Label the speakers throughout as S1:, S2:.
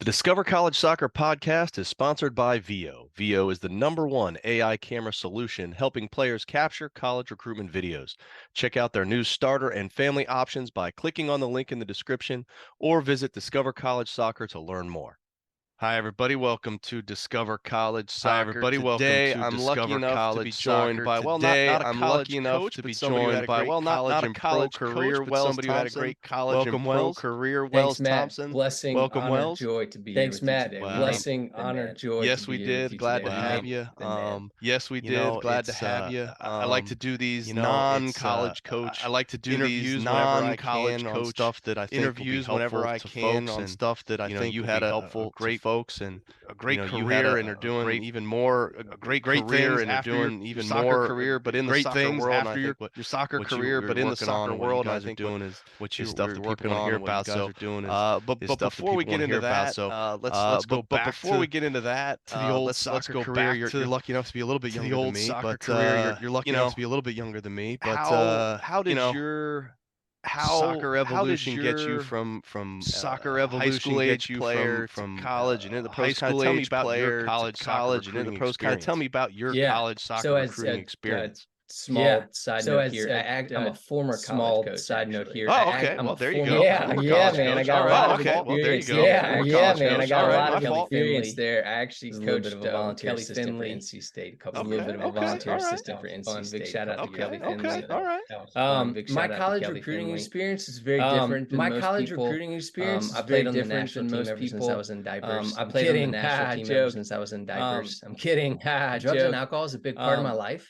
S1: Discover College Soccer podcast is sponsored by VIO. VIO is the #1 AI camera solution helping players capture college recruitment videos. Check out their new starter and family options by clicking on the link in the description or visit Discover College Soccer to learn more. Hi, everybody. Welcome to Discover College Soccer.
S2: Hi, everybody.
S1: Today,
S2: Welcome to
S1: I'm lucky
S2: Discover
S1: enough to be joined by, well, not a college coach, but somebody who had a great college and pro career, somebody who had a great college and pro career, Wells Thompson.
S3: Blessing,
S1: welcome,
S3: honor,
S1: Wells.
S3: joy to be
S2: Thanks,
S3: here with
S2: Matt.
S3: you today.
S1: Wow.
S2: Blessing, honor, joy.
S1: Yes,
S2: to
S1: we
S2: be here with
S1: did.
S2: you
S1: Glad
S2: today.
S1: to have you.
S3: Yes,
S1: we did. Glad to have you. I like to do these non-college coach. I like to do interviews non-college coach stuff that I think interviews whenever I can on stuff that I think you had helpful great folks and a great career and are doing even more a great career and are doing even more career, but in the soccer world after your soccer career, but in the soccer world, I think doing is what you stuff that people want to hear about. So but before we get into that, so let's go back. Before we get into that, to the old soccer career. You're lucky enough to be a little bit younger than me, but you're lucky enough to be a little bit younger than me. But how did your soccer evolution get you from soccer evolution high school age player from college and into the pros? Kind of tell me about your college and into the pros. Kind of tell me about your college soccer recruiting experience.
S2: Small side note here. I'm a former
S3: small
S2: college coach.
S3: Side note here.
S1: Oh, okay. Well, there you go.
S2: Yeah, man. I got a lot of experience.
S1: Well, there you go.
S2: Yeah, man. I got a lot of
S3: Kelly
S2: experience
S3: Finley.
S2: there. I actually coached
S3: a volunteer
S2: Kelly
S3: assistant
S2: Finley.
S3: for NC State.
S2: A little bit of a volunteer assistant for NC State.
S3: Big shout out to Kelly Finley.
S1: Okay, all right.
S2: My college recruiting experience is very different than most people.
S3: My college recruiting experience
S2: I played on the national team ever since I was in diapers.
S3: I played on the national team ever since I was in diapers.
S2: I'm kidding.
S3: Drugs and alcohol is a big part of my life.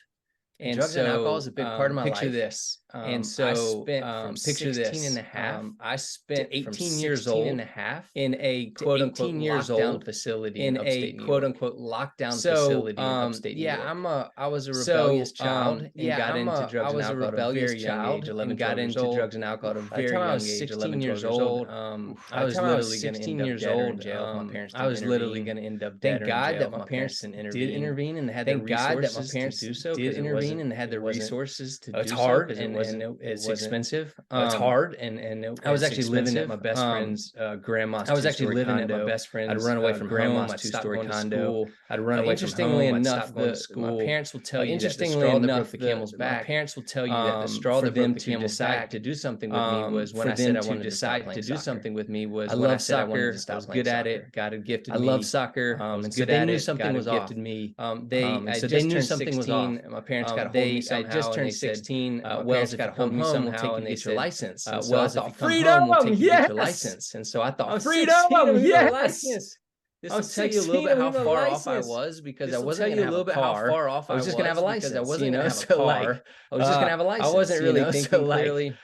S2: And drugs and alcohol is a big part of my life.
S3: Picture this.
S2: And so
S3: I spent from
S2: picture
S3: 16
S2: this.
S3: and a half
S2: I spent
S3: 18 years old
S2: and a half
S3: in a quote unquote
S2: 18 years
S3: lockdown
S2: old
S3: facility
S2: in
S3: upstate
S2: a
S3: New
S2: quote
S3: York.
S2: unquote lockdown
S3: So,
S2: facility in upstate New York.
S3: I was a
S2: So,
S3: rebellious child and got
S2: I'm
S3: into
S2: a-
S3: drugs
S2: I
S3: and
S2: was a
S3: alcohol at a
S2: rebellious
S3: very young
S2: child
S3: age, 11,
S2: and got
S3: 12 years
S2: into
S3: old.
S2: drugs and alcohol at a
S3: By the
S2: very
S3: time I
S2: young
S3: was
S2: age,
S3: 16
S2: 11,
S3: years
S2: 12 years old.
S3: old,
S2: I was literally going to
S3: 16
S2: end up
S3: years
S2: dead or in
S3: old.
S2: jail if my parents
S3: I was
S2: didn't
S3: literally
S2: intervene.
S3: going to end up dead
S2: Thank
S3: or in
S2: God
S3: jail
S2: that
S3: if
S2: my
S3: my
S2: parents
S3: parents
S2: did intervene and they had the
S3: Thank God that my
S2: resources
S3: parents
S2: to do so.
S3: did intervene and they had the
S2: it wasn't-
S3: resources to do
S2: It's
S3: so.
S2: hard
S3: 'Cause
S2: and
S3: it's expensive.
S2: It's hard and
S3: I was
S2: it's
S3: actually living at my
S2: expensive.
S3: best friend's grandma's.
S2: I was actually
S3: two-story
S2: living at
S3: condo.
S2: my best friend's
S3: I'd run away from
S2: grandma's
S3: home. I'd stop
S2: two-story
S3: going to
S2: condo.
S3: school.
S2: I'd run away
S3: Interestingly
S2: from home.
S3: enough,
S2: I'd stop going to school.
S3: my parents will tell you that the
S2: interestingly
S3: straw that
S2: enough,
S3: broke the camel's
S2: my
S3: back.
S2: parents will tell you that the straw
S3: for
S2: that
S3: them
S2: broke the
S3: to
S2: camel's
S3: decide
S2: back
S3: to do something with me was when
S2: for
S3: I said
S2: them
S3: I
S2: to
S3: wanted to
S2: decide
S3: stop
S2: to do
S3: playing
S2: something with me was
S3: I
S2: when I
S3: love
S2: said I wanted
S3: soccer.
S2: to
S3: I
S2: stop
S3: was
S2: playing
S3: good at
S2: soccer.
S3: it. God had gifted
S2: I
S3: me.
S2: love soccer.
S3: And
S2: was
S3: so
S2: good
S3: they
S2: at
S3: knew
S2: it.
S3: something
S2: God
S3: was
S2: had
S3: off.
S2: gifted me.
S3: So they knew something was off.
S2: My parents got a hold of
S3: They
S2: me somehow.
S3: just
S2: and
S3: turned
S2: they said,
S3: 16.
S2: Wells, if
S3: got
S2: you
S3: a hold of
S2: come
S3: me
S2: home, we'll
S3: somehow,
S2: take you
S3: and
S2: to
S3: they
S2: get your
S3: said,
S2: license.
S3: Wells,
S2: Wells,
S3: if
S2: if
S3: you
S2: you
S3: come
S2: come
S3: home,
S2: home,
S3: we'll
S2: we'll
S3: take
S2: take
S3: you
S2: you
S3: to
S2: to
S3: get
S2: get
S3: your
S2: your
S3: license.
S2: And so I thought,
S3: Freedom,
S2: 16
S3: yes.
S2: license. This
S3: I'll
S2: will tell you a
S3: 16
S2: little bit how
S3: with a
S2: far off I
S3: license.
S2: was because
S3: This
S2: I
S3: will
S2: wasn't
S3: tell
S2: going
S3: you
S2: to
S3: a little
S2: have a
S3: bit how
S2: car.
S3: far off
S2: I was just going to have a license.
S3: because I wasn't going to have a
S2: So,
S3: car.
S2: like, I was just going to have a license.
S3: I wasn't really thinking
S2: clearly.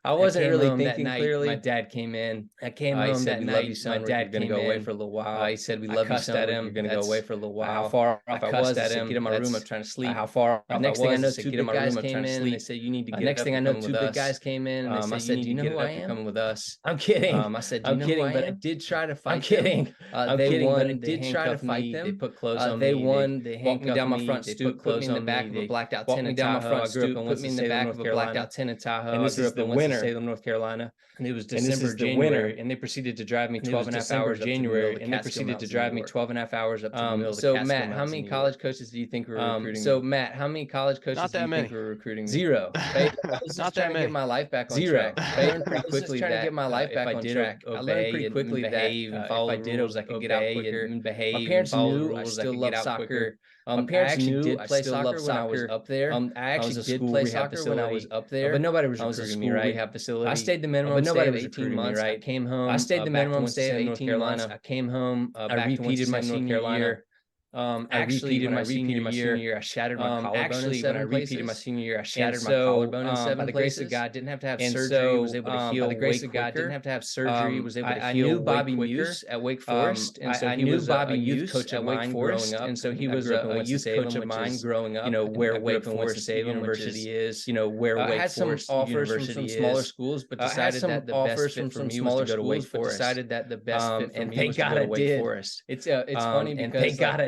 S3: I wasn't
S2: came
S3: really
S2: home that
S3: thinking
S2: night.
S3: clearly.
S2: My dad came in.
S3: I came
S2: He
S3: home
S2: said,
S3: that
S2: "We
S3: night.
S2: love you, son.
S3: My dad
S2: We're going to
S3: came
S2: go away
S3: in.
S2: for a little while."
S3: He said, "We
S2: I
S3: love you,
S2: cussed
S3: son.
S2: at
S3: We're
S2: him.
S3: going to go away for a little while."
S2: How far
S3: I
S2: off I
S3: cussed
S2: was. I
S3: at
S2: said,
S3: him.
S2: "Get in my room. I'm
S3: That's
S2: trying to sleep."
S3: how far off
S2: Next
S3: I
S2: thing I
S3: was.
S2: know,
S3: I said,
S2: two
S3: "Get in
S2: big
S3: my
S2: guys
S3: room. I'm
S2: came
S3: trying to
S2: in. They
S3: sleep."
S2: said, "You need to get
S3: Next
S2: up
S3: thing I
S2: and
S3: know,
S2: come
S3: two
S2: with
S3: big
S2: us."
S3: guys came in. And
S2: I
S3: they
S2: said,
S3: said,
S2: "Do you know who I am?"
S3: Come with us.
S2: I'm kidding.
S3: I said, "Do you
S2: I'm
S3: know
S2: kidding,
S3: who I
S2: but I
S3: am?"
S2: did try to fight
S3: I'm
S2: them.
S3: kidding.
S2: They
S3: kidding,
S2: won.
S3: but I
S2: They
S3: did try to
S2: handcuffed
S3: fight
S2: me.
S3: them.
S2: They put clothes on
S3: They
S2: me.
S3: won.
S2: They
S3: They
S2: walked me down my
S3: handcuffed
S2: front
S3: me. They
S2: stoop,
S3: put
S2: put
S3: clothes
S2: me in the
S3: on
S2: back
S3: me.
S2: of a
S3: They
S2: blacked out
S3: walked
S2: 10
S3: me
S2: in
S3: down my
S2: Tahoe.
S3: front
S2: I grew up
S3: stoop,
S2: in
S3: put me in the
S2: Winston-Salem,
S3: back
S2: North
S3: of a
S2: Carolina.
S3: blacked out 10 in Tahoe.
S2: And
S3: I
S2: this
S3: grew
S2: is
S3: up
S2: the
S3: in
S2: winter.
S3: Winston-Salem, North Carolina.
S2: And it was
S3: And this
S2: December,
S3: is the
S2: January,
S3: winter.
S2: and they proceeded to drive me
S3: And it
S2: 12
S3: was
S2: and a half
S3: December,
S2: hours up to the middle
S3: January,
S2: of the
S3: and they
S2: Catskill
S3: proceeded to
S2: Mountains in
S3: drive
S2: New
S3: me
S2: York.
S3: 12 and a half hours up to the middle of the
S2: So
S3: Catskill
S2: Matt, how
S3: Mountains
S2: many
S3: in New
S2: college
S3: York.
S2: coaches do you think were recruiting
S3: So
S2: me?
S3: Matt, how many college coaches
S1: Not
S3: do
S1: that
S3: you
S1: many.
S3: think were recruiting me?
S2: Zero. Right? I was
S1: Not
S2: just
S1: that
S2: trying to
S1: many.
S2: get my life back on
S3: Zero.
S2: track. I learned pretty
S3: I was just
S2: quickly
S3: trying to
S2: that
S3: get my life back
S2: if I
S3: on
S2: did
S3: track. I learned pretty quickly that
S2: behave and follow
S3: if I
S2: the
S3: did
S2: rules, I could get out quicker.
S3: and behave,
S2: My parents
S3: and follow the
S2: knew
S3: rules,
S2: I
S3: I
S2: still
S3: could
S2: loved
S3: get out
S2: soccer.
S3: quicker.
S2: My parents
S3: actually
S2: knew
S3: did
S2: I
S3: play
S2: still
S3: soccer
S2: loved
S3: when I was
S2: soccer.
S3: up there.
S2: I
S3: I was
S2: actually
S3: a
S2: did
S3: school
S2: play
S3: rehab
S2: soccer when I was
S3: facility.
S2: up there,
S3: But nobody was
S2: I was a
S3: recruiting me,
S2: school
S3: right?
S2: rehab facility.
S3: I stayed the minimum
S2: but nobody
S3: stay of
S2: was
S3: 18
S2: recruiting me,
S3: months.
S2: right?
S3: I came home.
S2: I stayed the minimum
S3: back to
S2: stay of
S3: Winston-Salem,
S2: 18 months.
S3: North
S2: I came home.
S3: I
S2: back to
S3: repeated my
S2: Winston-Salem,
S3: senior
S2: North Carolina.
S3: year.
S2: Actually, when I repeated my senior year,
S3: I shattered my collarbone in
S2: actually, when I
S3: seven
S2: repeated my
S3: places.
S2: senior year, I
S3: And
S2: shattered my
S3: so,
S2: collarbone in
S3: by
S2: seven
S3: the grace of
S2: places.
S3: God, didn't have to have
S2: And
S3: surgery.
S2: so,
S3: Was able to heal
S2: by the grace
S3: way
S2: of God,
S3: quicker.
S2: didn't have to have surgery. Was able to
S3: I
S2: heal
S3: knew
S2: way
S3: Bobby
S2: quicker.
S3: Muse at Wake Forest, and so
S2: I
S3: he
S2: knew
S3: was
S2: Bobby
S3: a youth
S2: Muse
S3: coach
S2: at
S3: of
S2: Wake
S3: mine
S2: Forest,
S3: growing up,
S2: and so he
S3: I
S2: was
S3: grew up in
S2: a youth
S3: Winston-Salem,
S2: coach of
S3: which
S2: mine
S3: is,
S2: growing up.
S3: you know, where
S2: I grew
S3: Wake
S2: up in
S3: Forest
S2: Winston-Salem,
S3: University is,
S2: you know, where
S3: I
S2: Wake
S3: had some
S2: Forest
S3: offers from
S2: University
S3: some smaller
S2: is.
S3: schools, but
S2: I had
S3: decided
S2: some
S3: that the
S2: offers
S3: best fit
S2: from
S3: for
S2: some
S3: me was
S2: smaller
S3: to go to Wake
S2: schools, but
S3: Forest.
S2: decided that the best fit for
S3: And
S2: me
S3: thank
S2: was to
S3: God
S2: go to
S3: I
S2: Wake
S3: did.
S2: Forest.
S3: It's funny
S2: And
S3: because
S2: thank God I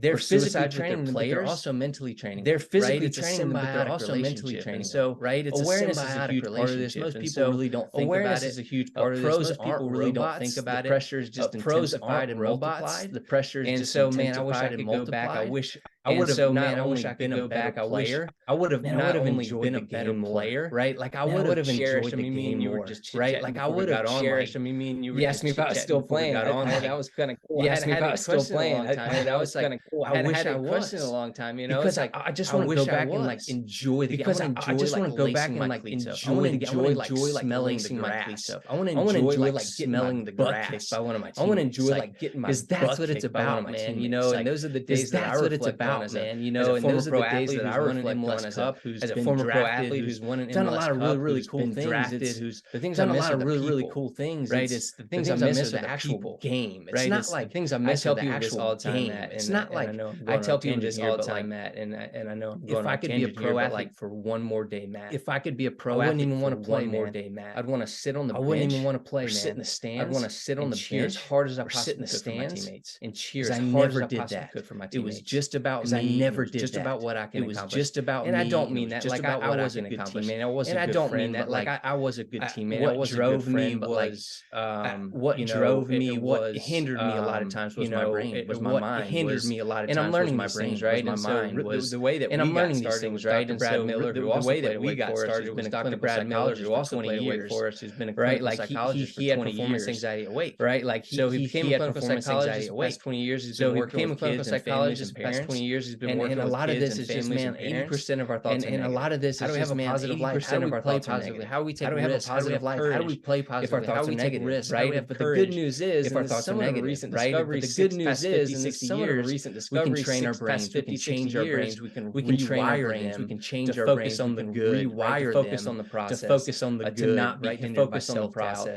S2: they're physically training them, but they're also mentally training. They're physically training them, but they're also mentally training. So, it's awareness is a huge part of this. Most people really don't think about it. Awareness is a huge part of this. Most people really don't think about it. The pressure is just intensified and multiplied. The pressure is just intensified and multiplied. I wish I would have not only been a better player, I would have not only been a better player, right? Like I would have cherished. I mean, me and you were just right. Like I would have cherished. I mean, me and you were. You asked me if I was still playing. That was kind of cool. You asked me if I was still playing. That was kind of cool. I wish I was in a long time. You know, because I just want to go back and like enjoy the. Because I just want to go back and like enjoy like smelling the grass. I want to enjoy like smelling the grass by one of my teammates. I want to enjoy like getting my. Because that's what it's about, man. You know, and those are the days that I reflect on, man. You know, and those are the days that I reflect on as a former pro athlete who's won an MLS Cup, done a lot of really cool things. It's the things I miss are the really cool things, right? It's the things I miss are the actual game. It's not like things I miss are the actual game. It's not like I tell people this all the time, Matt, and I know if I could be a pro athlete for one more day, Matt. If I could be a pro athlete, I wouldn't even want to play more day, Matt. I'd want to sit on the bench. I wouldn't even want to play, man. Sit in the stands. I'd want to sit on the bench as hard as I possibly could for my teammmates and cheer as hard as I possibly could for my teammates. It was just about me. I never did just about what I can accomplish. It was just about me. And I don't mean that like I wasn't a good teammate. I wasn't a good friend. And I don't mean that like I was a good teammate. What drove me was what drove me, what hindered me a lot of times was my brain, was my mind. Hindered me a lot of times. And I'm learning my brains, right? My mind was the way that we got started was right. And Brad Miller, the way that we got started was Dr. Brad Miller, who also played Wake Forest, who's been a clinical psychologist for 20 years. He had performance anxiety awake, right? Like so he became a clinical psychologist the past 20 years. He's been working with kids and families and parents. 20 years he's been working with kids and families. And a lot of this is just, man, 80% of our thoughts and a lot of this is just, man, 80% of our thoughts are negative. How do we take risks? How do we have a positive life? How do we play positively? How do we take risks, right? But the good news is, if our thoughts are negative, right? But the good news is, in some of the recent discoveries, we can train our brains, we can change our brains, we can train our brains, we can change our brains, we can rewire them, focus on the process, to focus on the good, not be hindered by self-doubt,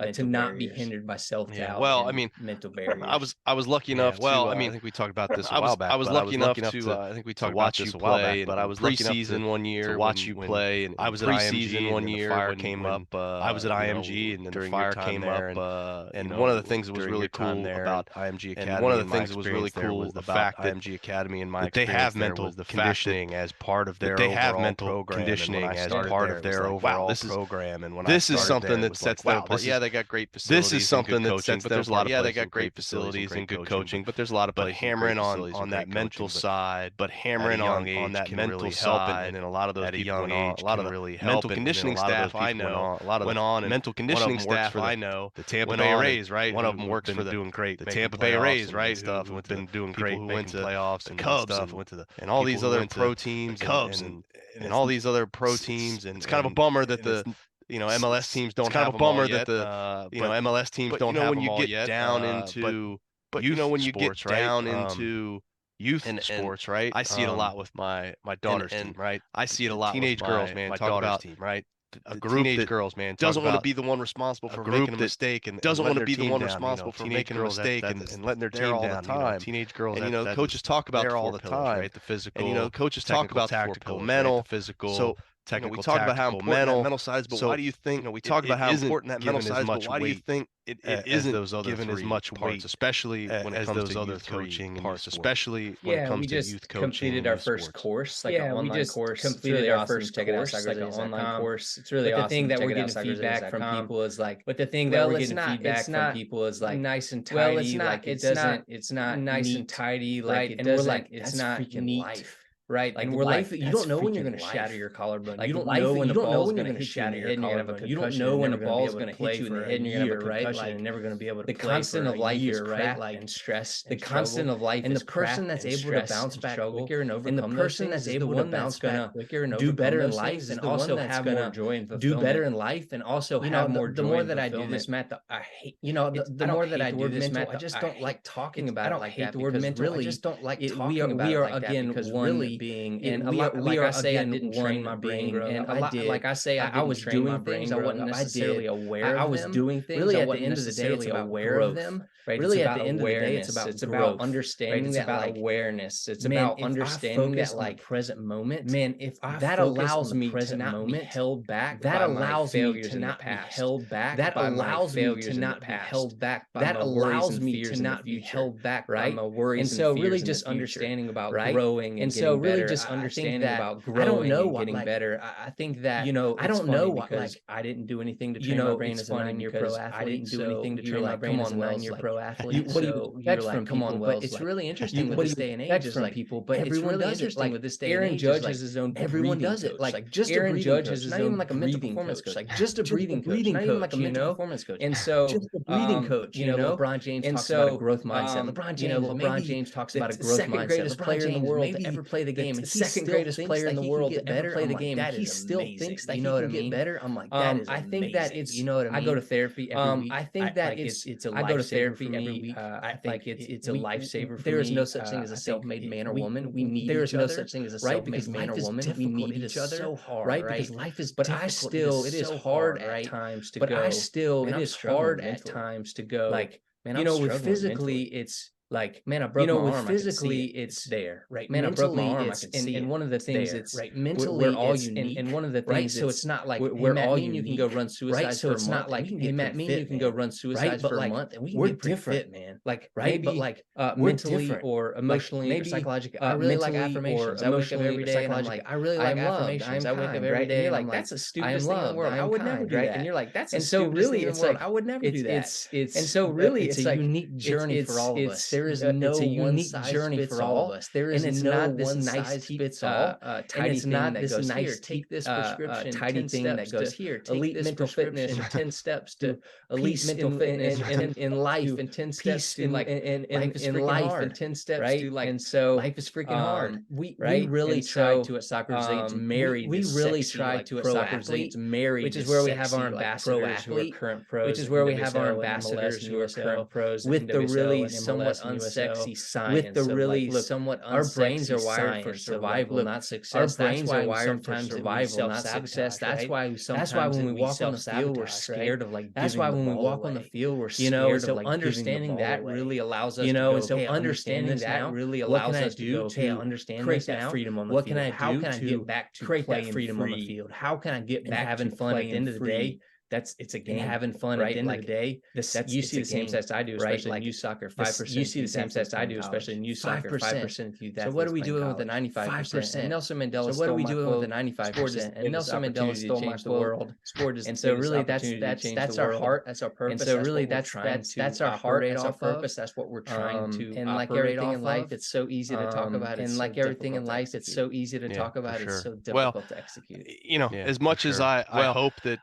S2: and to not be hindered by self-doubt.
S1: Well, I mean,
S2: mental barriers.
S1: I was lucky enough.
S4: Well, I mean, I think we talked about this a while back.
S1: I was lucky enough to I think we talked about this a while back. But I was lucky enough to one year to watch you play, and I was at IMG one year. Fire came up. I was at IMG, and then the fire came up. And one of the things that was really cool about IMG Academy, and one of the things that was really cool was the fact that IMG Academy and my they have mental conditioning as part of their overall conditioning as part of their overall program. And when this is something that sets them apart. Yeah, they got great facilities. This is something that sets them apart. Yeah, they got great facilities and good coaching, but there's a lot of hammering on that mental side, but hammering on that mental side, and a lot of those young age, a lot of the really mental conditioning staff I know, a lot of went on, and mental conditioning staff I know, the Tampa Bay Rays, right? One of them works for doing great, the Tampa Bay Rays, right? Stuff who've been doing great, who went to playoffs, and Cubs, and went to the, and all these other pro teams, Cubs, and all these other pro teams, and it's kind of a bummer that the MLS teams don't have them all yet. MLS teams don't have them all yet. Down into, but when you get down into youth sports, right? I see it a lot with my daughter's team, right? I see it a lot teenage girls, man. Talk about team, right? A group teenage girls, man, doesn't want to be the one responsible for making a mistake, and doesn't want to be the one responsible for making a mistake and letting their team down all the time. Teenage girls, and coaches talk about there all the time, right? The physical, and coaches talk about tactical, mental, physical, so. We talk about how important mental side is, but why do you think we talk about how important that mental side is? But why do you think it isn't those other given as much weight, especially when it comes to youth coaching parts, especially when it comes to youth coaching?
S2: Completed our first course, like an online course. Completed our first course, like an online course. It's really awesome. The thing that we're getting feedback from people is like, but the thing that we're getting feedback from people is like nice and tidy. Well, it's not. It's not nice and tidy. Like it doesn't. It's not neat. Right, like we're like, you don't know when you're going to shatter your collarbone. Like you don't know when the ball's going to shatter your collarbone. You don't know when the ball's going to hit you in the head and you're going to have a concussion and never going to be able to play. The constant of life is right, like and stress. The constant of life, and the person that's able to bounce back quicker and overcome, and the person that's able to bounce back quicker and do better in life, and also have more joy and fulfillment. Do better in life, and also have more joy. The more that I do this, Matt, I hate. The more that I do this, Matt, I just don't like talking about it like that. The word mental, I just don't like talking about it like that because really being and a lot, like I say, I didn't train my brain, and a lot, like I say, I was doing things I wasn't necessarily aware of. I was doing things really at the end of the day, it's about aware of them. Right? Really, at the end of the day, it's about understanding. It's about awareness. It's about understanding that, like, present moment. Man, if that allows me to not be held back, that allows me to not be held back. That allows me to not be held back. That allows me to not be held back by my worries and so really just understanding about growing and so really really just understanding about growing and getting better. I think that, I don't know because I didn't do anything to train my brain as a 9-year pro athlete. I didn't do anything to train my brain as a 9-year pro athlete. What do you expect from people? But it's really interesting with this day and age. Is like people, but everyone does it. Like with this day and age, Aaron Judge has his own. Everyone does it. Like just Aaron Judge has his own. Not even like a mental performance coach. Like just a breathing coach. Not even like a mental performance coach. And so just a breathing coach. You know, LeBron James talks about a growth mindset. LeBron James talks about a growth mindset. Greatest player in the world to ever play the game. The second greatest player in the world to ever play the game. He still thinks that he can get better. I'm like, that is amazing. I think that it's, you know what I mean? I go to therapy every week. I think that it's a lifesaver. I go to therapy every week. I think it's a lifesaver for me. There is no such thing as a self-made man or woman. We need each other. There is no such thing as a self-made man or woman. We need each other. So hard, right? Because life is difficult. But I still, it is hard at times to go. But I still, it is hard at times to go. Like, man, you know, with physically, it's like, man, I broke my arm. Physically, it's there, right? Man, I broke my arm. I can see it. And one of the things it's right mentally, we're all unique. And one of the things, so it's not like we're all unique. You can go run suicide for a month. So it's not like, hey, Matt, me and you can go run suicide for a month, and we're different, man. Like, right? But like mentally or emotionally or psychologically, I really like affirmations. I wake up every day and I'm like, I really like affirmations. I wake up every day and you're like, that's the stupidest thing in the world. I would never do that. And you're like, that's the stupidest thing in the world. I would never do that. And so really, it's a unique journey for all of us. There is no unique journey for all of us. There is no one size fits all. Tidy thing that goes here. Take this prescription. Tidy thing that goes here. Elite mental fitness. 10 steps to elite mental fitness in life. And 10 steps to like in life. And 10 steps to like. And so life is freaking hard. We really tried to at Soccer Zane's married. We really tried to at Soccer Zane's married, which is where we have our ambassadors who are current pros. Which is where we have our ambassadors who are current pros with the really somewhat unsexy science, with the really somewhat our brains are wired for survival, not success. Our brains are wired for survival, not success. That's why sometimes when we walk on the field, we're scared of like. That's why when we walk on the field, we're scared of like understanding that really allows us. You know, and so understanding that really allows us to go to understand create that freedom on the field. What can I do? How can I get back to create that freedom on the field? How can I get back having fun at the end of the day? It's a game. And having fun right? At the end of the day. You see the same stats I do, especially in youth soccer. 5%. You see the same stats I do, especially in youth soccer. 5% of youth athletes. So what are we doing with the 95%? And Nelson Mandela. So what are we doing with the 95%? And Nelson Mandela stole my quote. Sport is. And so really, that's our heart. That's our purpose. And so really, that's our heart. That's our purpose. That's what we're trying to. And like everything in life, it's so easy to talk about. And like everything in life, it's so easy to talk about. It's so difficult to execute.
S1: You know, as much as I hope that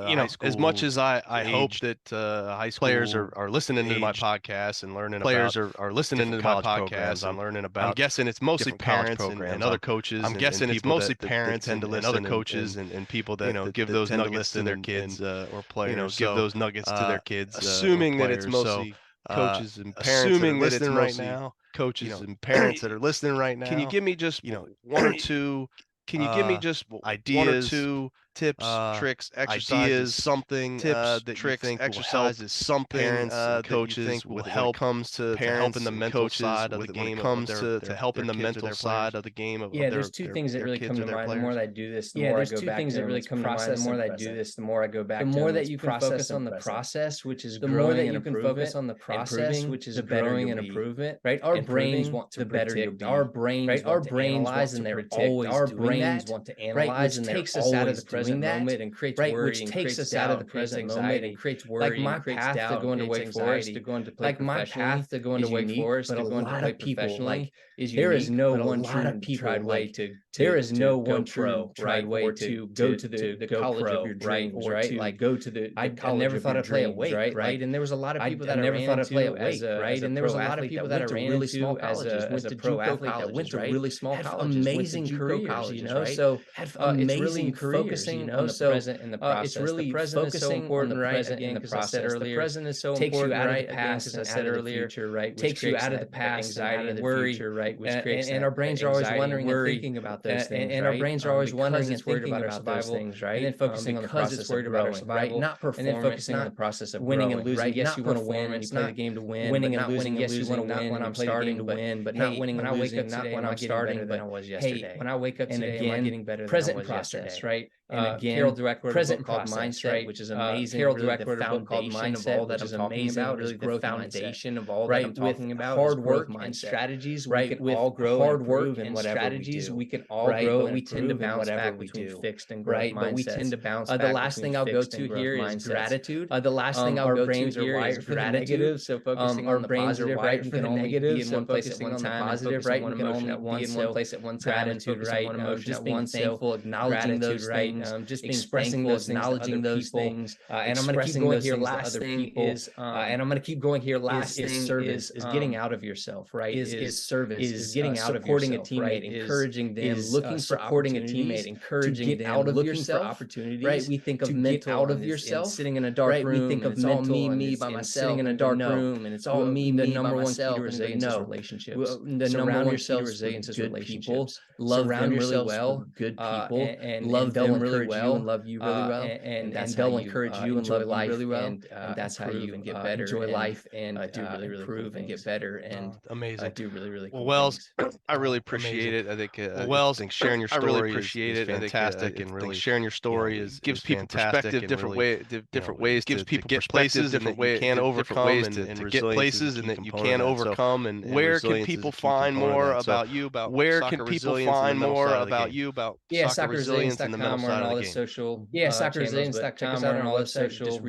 S1: you know. As much as I hope that high school players are listening to my podcast and learning players are listening to my podcast and learning about. I'm guessing it's mostly parents and other coaches. I'm guessing it's mostly parents and other coaches and people that give those nuggets to their kids or players. Give those nuggets to their kids. Assuming that it's mostly coaches and parents. Assuming that it's right now coaches and parents that are listening right now. Can you give me just one or two? Can you give me just ideas? 1 or 2 tips, tricks, exercises, something tips, that tricks, you think exercises, something parents and coaches think will help comes to helping the mental side of the game. Comes to helping the mental side of the game.
S2: Yeah, there's 2 things that really come to mind. The more that I do this, the more I go back. 2 things that really come to mind. The more that I do this, the more I go back. The more that you can focus on the process, which is the more that you can focus on the process, which is growing and improvement. Right, our brains want to predict. Our brains want to analyze, and they're always our brains want to analyze, and takes us out of the present moment and creates worry, which takes us out of the present moment and creates worry. Like my path to going to Wake Forest, to going to play professionally, to going to Wake Forest, to going to play professionally is unique. There is no one true tried way to. There is no one true tried way to go to the college of your dreams, right? Like go to the. I never thought I'd play at Wake, right? And there was a lot of people that I never thought I'd play at Wake, right? And there was a lot of people that I ran into as a pro athlete that went to really small colleges, amazing careers, you know. So had amazing careers, you know. So it's really focusing on the present in the process. The present is so important, right? Past, as I said earlier, right? Takes you out of the past, anxiety, and worry, right? Which creates and our brains are always wondering and thinking about those things, and our brains are always wondering and thinking about those things, right? And then focusing on the process of growing, right? Not performance, and then focusing on the process of winning and losing. Yes, you want to win, and you play the game to win. Winning and losing, yes, you want to win when I'm starting to win, but not winning and losing. Not when I'm starting, but I was yesterday. When I wake up today, am I getting better than I was yesterday? Right? And again, Carol Dweck wrote a book called Mindset, right? Which is amazing. Carol Dweck wrote a book called Mindset, which is amazing. Really the foundation of all that I'm talking about. Hard work and strategies, right? With hard work and strategies, we can all grow. But we tend to bounce back between fixed and growth mindsets. But we tend to bounce back. The last thing I'll go to here is gratitude. The last thing I'll go to here is gratitude. So focusing on the positive, right? We can only be in one place at one time. Positive, right? We can only be in one place at one time. Gratitude, right? Just being thankful, acknowledging those things. Just being expressing those, acknowledging those things, and I'm going to keep going here. Last thing is, and I'm going to keep going here. Last thing is service, is getting out of yourself, right? Is service, is getting out of yourself, supporting a teammate, encouraging them, looking for supporting a teammate, encouraging them, out of looking for opportunities, right? We think of mental out of yourself, sitting in a dark room. We think of mental, me by myself, sitting in a dark room, and it's all me. The number one key to resilience is relationships. The number one key to resilience is relationships. Love them really well, good people, and love them really well, and love you really well, and they'll encourage you and love life really well, and that's how you get better, enjoy life, and do really improve and get better, and
S1: amazing,
S2: do really cool
S1: well, Wells,
S2: things.
S1: I really appreciate it. I think Wells, sharing your story, I really appreciate it. Fantastic, and really sharing your story is gives people perspective, different ways, gives people get places, different ways can overcome, and get places, and that you can overcome. And where can people find more about you? About where can people find more about you? About soccer resilience in the middle side of the game.
S2: Social, soccerresilience.com. Check us out on all the social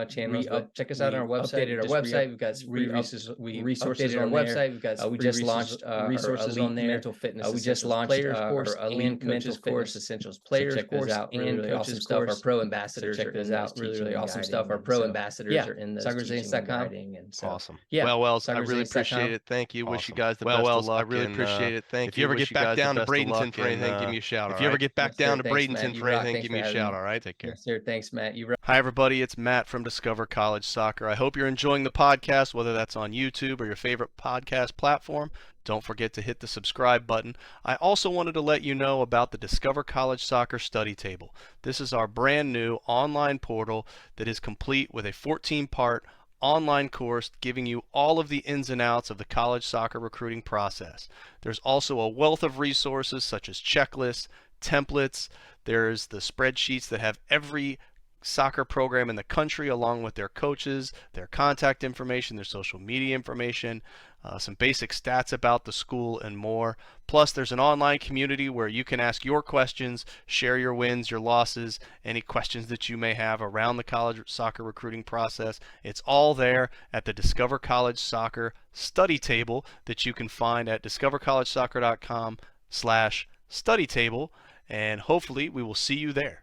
S2: channels. Check us out on our website. Updated our website. We've got resources on our website. We've got we just launched resources on there. Mental fitness. We just launched our elite mental course, essentials players course, out really awesome stuff. Our pro ambassadors check those out. Really awesome stuff. Our pro ambassadors are in the soccerresilience.com.
S1: Awesome. Yeah. Well, Wells, I really appreciate it. Thank you. Wish you guys the best of luck. I really appreciate it. Thank you. If you ever get back down to Bradenton for anything, give me a shout. If you ever get back down to Bradenton for anything, give me a shout. All right. Take care.
S2: Yes, sir. Thanks, Matt.
S1: Hi, everybody. It's Matt from Discover College Soccer. I hope you're enjoying the podcast, whether that's on YouTube or your favorite podcast platform. Don't forget to hit the subscribe button. I also wanted to let you know about the Discover College Soccer Study Table. This is our brand new online portal that is complete with a 14-part online course giving you all of the ins and outs of the college soccer recruiting process. There's also a wealth of resources such as checklists, templates. There's the spreadsheets that have every soccer program in the country along with their coaches, their contact information, their social media information, some basic stats about the school, and more. Plus, there's an online community where you can ask your questions, share your wins, your losses, any questions that you may have around the college soccer recruiting process. It's all there at the Discover College Soccer Study Table that you can find at discovercollegesoccer.com/study table, and hopefully we will see you there.